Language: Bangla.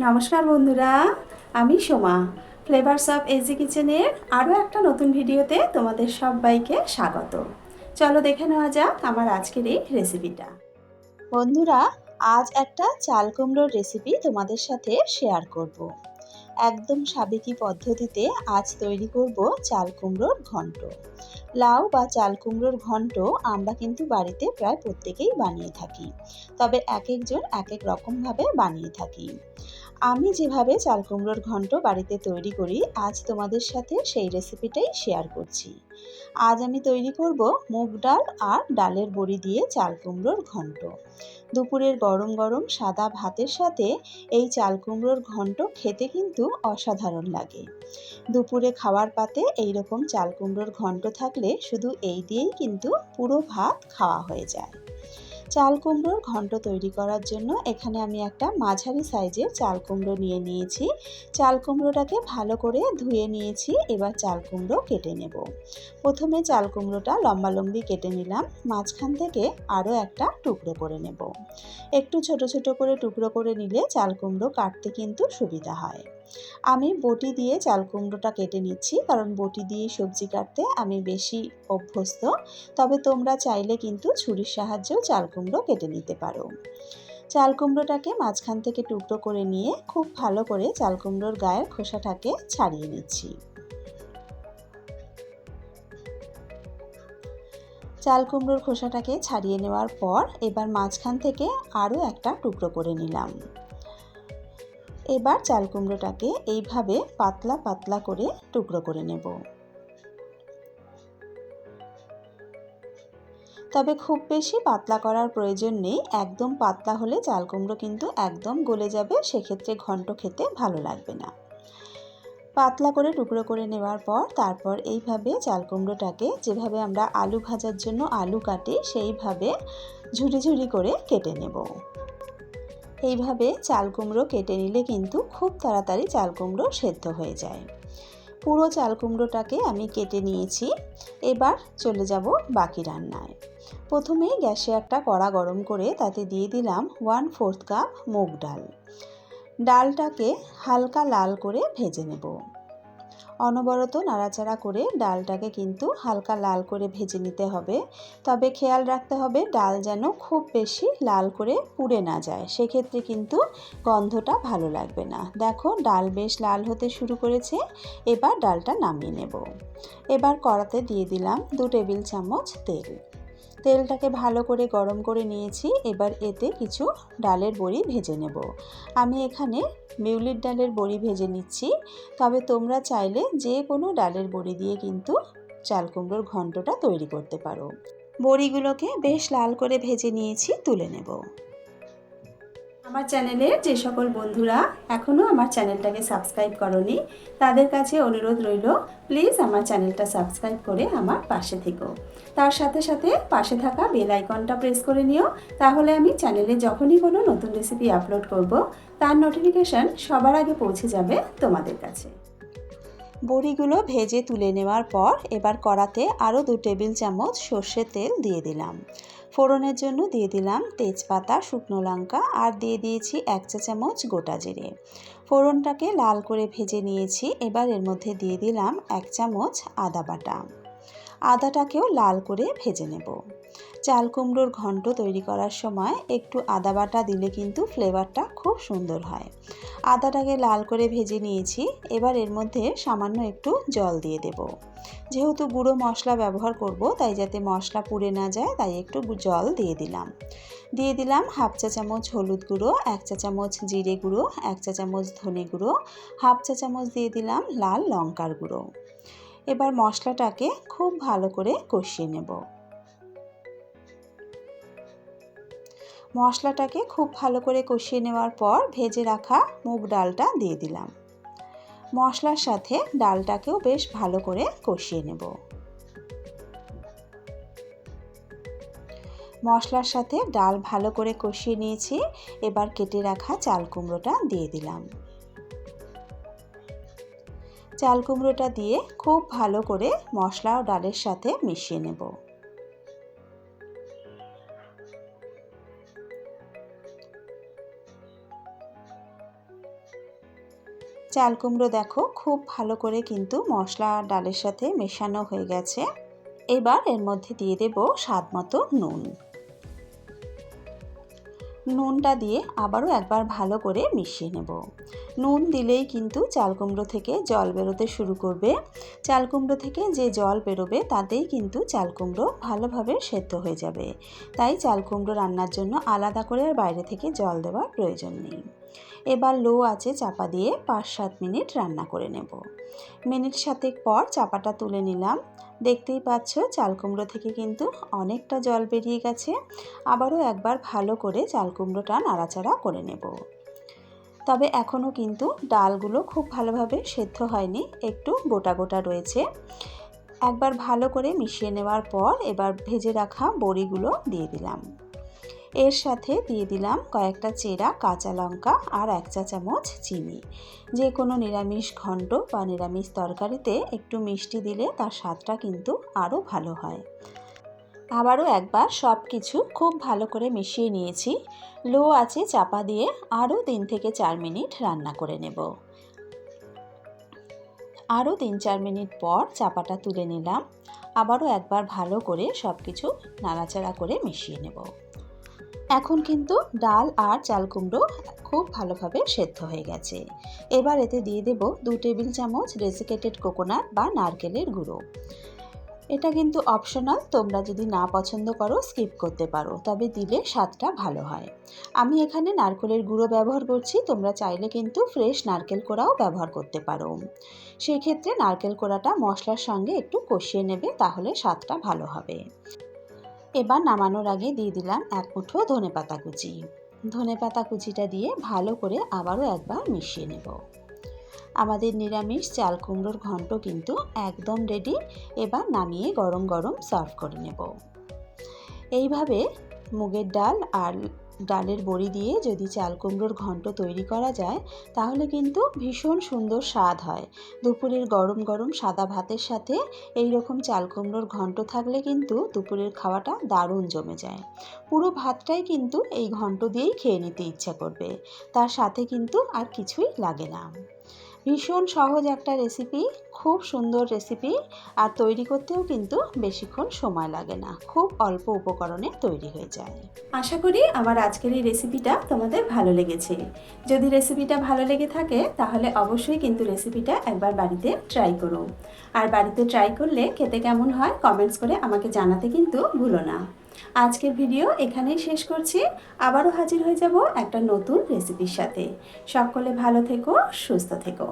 নমস্কার বন্ধুরা, আমি সোমা। ফ্লেভারস অফ এজি কিচেনের আরও একটা নতুন ভিডিওতে তোমাদের সবাইকে স্বাগত। চলো দেখে নেওয়া যাক আমার আজকের এই রেসিপিটা। বন্ধুরা, আজ একটা চাল কুমড়োর রেসিপি তোমাদের সাথে শেয়ার করব। একদম সাবেকি পদ্ধতিতে আজ তৈরি করব চাল কুমড়োর ঘন্ট। লাউ বা চাল কুমড়োর ঘন্ট আমরা কিন্তু বাড়িতে প্রায় প্রত্যেকেই বানিয়ে থাকি, তবে এক একজন এক এক রকমভাবে বানিয়ে থাকি। আমি যেভাবে চাল কুমড়োর ঘন্ট বাড়িতে তৈরি করি, আজ তোমাদের সাথে সেই রেসিপিটাই শেয়ার করছি। আজ আমি তৈরি করব মুগ ডাল আর ডালের বড়ি দিয়ে চাল কুমড়োর ঘন্ট। দুপুরের গরম গরম সাদা ভাতের সাথে এই চাল কুমড়োর ঘন্ট খেতে কিন্তু অসাধারণ লাগে। দুপুরে খাওয়ার পাতে এইরকম চাল কুমড়োর ঘন্ট থাকলে শুধু এই দিয়েই কিন্তু পুরো ভাত খাওয়া হয়ে যায়। চাল কুমড়োর ঘন্ট তৈরি করার জন্য এখানে আমি একটা মাঝারি সাইজের চাল কুমড়ো নিয়ে নিয়েছি। চাল কুমড়োটাকে ভালো করে ধুয়ে নিয়েছি। এবার চাল কুমড়ো কেটে নেব। প্রথমে চাল কুমড়োটা লম্বালম্বি কেটে নিলাম, মাঝখান থেকে আরও একটা টুকরো করে নেব। একটু ছোট ছোট করে টুকরো করে নিলে চাল কুমড়ো কাটতে কিন্তু সুবিধা হয়। আমি বটি দিয়ে চাল কুমড়োটা কেটে নিচ্ছি, কারণ বটি দিয়ে সবজি কাটতে আমি বেশি অভ্যস্ত। তবে তোমরা চাইলে কিন্তু ছুরির সাহায্যেও চাল কুমড়ো কেটে নিতে পারো। চাল কুমড়োটাকে মাঝখান থেকে টুকরো করে নিয়ে খুব ভালো করে চাল কুমড়োর গায়ের খোসাটাকে ছাড়িয়ে নিচ্ছি। চাল কুমড়োর খোসাটাকে ছাড়িয়ে নেওয়ার পর এবার মাঝখান থেকে আরও একটা টুকরো করে নিলাম। এবার চাল কুমড়োটাকে এইভাবে পাতলা পাতলা করে টুকরো করে নেব। তবে খুব বেশি পাতলা করার প্রয়োজন নেই। একদম পাতলা হলে চাল কুমড়ো কিন্তু একদম গলে যাবে, সেক্ষেত্রে ঘন্ট খেতে ভালো লাগবে না। পাতলা করে টুকরো করে নেওয়ার পর তারপর এইভাবে চাল কুমড়োটাকে যেভাবে আমরা আলু ভাজার জন্য আলু কাটি সেইভাবে ঝুরি ঝুরি করে কেটে নেব। এইভাবে চাল কুমড়ো কেটে নিলে কিন্তু খুব তাড়াতাড়ি চাল কুমড়ো সেদ্ধ হয়ে যায়। পুরো চাল কুমড়োটাকে আমি কেটে নিয়েছি। এবার চলে যাব বাকি রান্নায়। প্রথমেই গ্যাসে একটা কড়া গরম করে তাতে দিয়ে দিলাম 1/4 কাপ মুগ ডাল। ডালটাকে হালকা লাল করে ভেজে নেব। অনবরত নাড়াচাড়া করে ডালটাকে কিন্তু হালকা লাল করে ভেজে নিতে হবে। তবে খেয়াল রাখতে হবে ডাল যেন খুব বেশি লাল করে পুড়ে না যায়, সেক্ষেত্রে কিন্তু গন্ধটা ভালো লাগবে না। দেখো ডাল বেশ লাল হতে শুরু করেছে। এবার ডালটা নামিয়ে নেব। এবার কড়াতে দিয়ে দিলাম 2 টেবিল চামচ তেল। তেলটাকে ভালো করে গরম করে নিয়েছি। এবার এতে কিছু ডালের বড়ি ভেজে নেব। আমি এখানে বিউলির ডালের বড়ি ভেজে নিচ্ছি, তবে তোমরা চাইলে যে কোনো ডালের বড়ি দিয়ে কিন্তু চাল কুমড়োর ঘন্টটা তৈরি করতে পারো। বড়িগুলোকে বেশ লাল করে ভেজে নিয়েছি, তুলে নেব। আমার চ্যানেলের যে সকল বন্ধুরা এখনও আমার চ্যানেলটাকে সাবস্ক্রাইব করোনি, তাদের কাছে অনুরোধ রইল, প্লিজ আমার চ্যানেলটা সাবস্ক্রাইব করে আমার পাশে থেকো। তার সাথে সাথে পাশে থাকা বেল আইকনটা প্রেস করে নিও, তাহলে আমি চ্যানেলে যখনই কোনো নতুন রেসিপি আপলোড করব তার নোটিফিকেশান সবার আগে পৌঁছে যাবে তোমাদের কাছে। বড়িগুলো ভেজে তুলে নেওয়ার পর এবার কড়াতে আরও 2 টেবিল চামচ সর্ষের তেল দিয়ে দিলাম। ফোড়নের জন্য দিয়ে দিলাম তেজপাতা, শুকনো লঙ্কা আর দিয়ে দিয়েছি 1 চা চামচ গোটা জিরে। ফোড়নটাকে লাল করে ভেজে নিয়েছি। এবার এর মধ্যে দিয়ে দিলাম 1 চামচ আদা বাটা। আদাটাকেও লাল করে ভেজে নেব। চাল কুমড়োর ঘন্ট তৈরি করার সময় একটু আদা বাটা দিলে কিন্তু ফ্লেভারটা খুব সুন্দর হয়। আদাটাকে লাল করে ভেজে নিয়েছি। এবার এর মধ্যে সামান্য একটু জল দিয়ে দেব। যেহেতু গুঁড়ো মশলা ব্যবহার করব, তাই যাতে মশলা পুড়ে না যায় তাই একটু জল দিয়ে দিলাম। দিয়ে দিলাম 1/2 চা চামচ হলুদ গুঁড়ো, 1 চা চামচ জিরে গুঁড়ো, 1 চা চামচ ধনে গুঁড়ো, 1/2 চা চামচ দিয়ে দিলাম লাল লঙ্কার গুঁড়ো। এবার মশলাটাকে খুব ভালো করে কষিয়ে নেব। মশলাটাকে খুব ভালো করে কষিয়ে নেওয়ার পর ভেজে রাখা মুগ ডালটা দিয়ে দিলাম। মশলার সাথে ডালটাকেও বেশ ভালো করে কষিয়ে নেব। মশলার সাথে ডাল ভালো করে কষিয়ে নিয়েছি। এবার কেটে রাখা চাল কুমড়োটা দিয়ে দিলাম। চাল কুমড়োটা দিয়ে খুব ভালো করে মশলা ও ডালের সাথে মিশিয়ে নেব। চাল কুমড়ো দেখো খুব ভালো করে কিন্তু মশলা আর ডালের সাথে মেশানো হয়ে গেছে। এবার এর মধ্যে দিয়ে দেব স্বাদ মতো নুন। নুনটা দিয়ে আবারও একবার ভালো করে মিশিয়ে নেব। নুন দিলেই কিন্তু চাল কুমড়ো থেকে জল বেরোতে শুরু করবে। চাল কুমড়ো থেকে যে জল বেরোবে তাতেই কিন্তু চাল কুমড়ো ভালোভাবে সেদ্ধ হয়ে যাবে। তাই চাল কুমড়ো রান্নার জন্য আলাদা করে আর বাইরে থেকে জল দেওয়ার প্রয়োজন নেই। এবার লো আঁচে চাপা দিয়ে 5-7 মিনিট রান্না করে নেব। মিনিট 7 পর চাপাটা তুলে নিলাম। দেখতেই পাচ্ছ চাল কুমড়ো থেকে কিন্তু অনেকটা জল বেরিয়ে গেছে। আবারও একবার ভালো করে চাল কুমড়োটা নাড়াচাড়া করে নেব। তবে এখনও কিন্তু ডালগুলো খুব ভালোভাবে সেদ্ধ হয়নি, একটু গোটা গোটা রয়েছে। একবার ভালো করে মিশিয়ে নেওয়ার পর এবার ভেজে রাখা বড়িগুলো দিয়ে দিলাম। এর সাথে দিয়ে দিলাম কয়েকটা চেরা কাঁচা লঙ্কা আর 1 চা চামচ চিনি। যে কোনো নিরামিষ ঘন্ট বা নিরামিষ তরকারিতে একটু মিষ্টি দিলে তার স্বাদটা কিন্তু আরও ভালো হয়। আবারও একবার সব কিছু খুব ভালো করে মিশিয়ে নিয়েছি। লো আঁচে চাপা দিয়ে আরও 3 থেকে 4 মিনিট রান্না করে নেব। আরও 3-4 মিনিট পর চাপাটা তুলে নিলাম। আবারও একবার ভালো করে সব কিছু নাড়াচাড়া করে মিশিয়ে নেব। এখন কিন্তু ডাল আর চাল কুমড়ো খুব ভালোভাবে সেদ্ধ হয়ে গেছে। এবার এতে দিয়ে দেব 2 টেবিল চামচ ডেসিকেটেড কোকোনাট বা নারকেলের গুঁড়ো। এটা কিন্তু অপশনাল, তোমরা যদি না পছন্দ করো স্কিপ করতে পারো, তবে দিলে স্বাদটা ভালো হয়। আমি এখানে নারকেলের গুঁড়ো ব্যবহার করছি, তোমরা চাইলে কিন্তু ফ্রেশ নারকেল কোড়াও ব্যবহার করতে পারো। সেই ক্ষেত্রে নারকেল কোড়াটা মশলার সঙ্গে একটু কষিয়ে নেবে, তাহলে স্বাদটা ভালো হবে। এবার নামানোর আগে দিয়ে দিলাম 1 মুঠো ধনেপাতা কুচি। ধনেপাতা কুচিটা দিয়ে ভালো করে আবারও একবার মিশিয়ে নেব। আমাদের নিরামিষ চাল কুমড়োর ঘন্ট কিন্তু একদম রেডি। এবার নামিয়ে গরম গরম সার্ভ করে নেব। এইভাবে মুগের ডাল আর ডালের বড়ি দিয়ে যদি চাল কুমড়োর ঘন্ট তৈরি করা যায় তাহলে কিন্তু ভীষণ সুন্দর স্বাদ হয়। দুপুরের গরম গরম সাদা ভাতের সাথে এই রকম চাল কুমড়োর ঘন্ট থাকলে কিন্তু দুপুরের খাওয়াটা দারুণ জমে যায়। পুরো ভাতটাই কিন্তু এই ঘন্ট দিয়েই খেয়ে নিতে ইচ্ছা করবে, তার সাথে কিন্তু আর কিছুই লাগে না। ভীষণ সহজ একটা রেসিপি, খুব সুন্দর রেসিপি, আর তৈরি করতেও কিন্তু বেশিক্ষণ সময় লাগে না, খুব অল্প উপকরণে তৈরি হয়ে যায়। আশা করি আমার আজকের এই রেসিপিটা তোমাদের ভালো লেগেছে। যদি রেসিপিটা ভালো লেগে থাকে তাহলে অবশ্যই কিন্তু রেসিপিটা একবার বাড়িতে ট্রাই করো। আর বাড়িতে ট্রাই করলে খেতে কেমন হয় কমেন্টস করে আমাকে জানাতে কিন্তু ভুলো না। আজকের ভিডিও এখানেই শেষ করছি। আবারও হাজির হয়ে যাব একটা নতুন রেসিপির সাথে। সকলে ভালো থেকো, সুস্থ থেকো।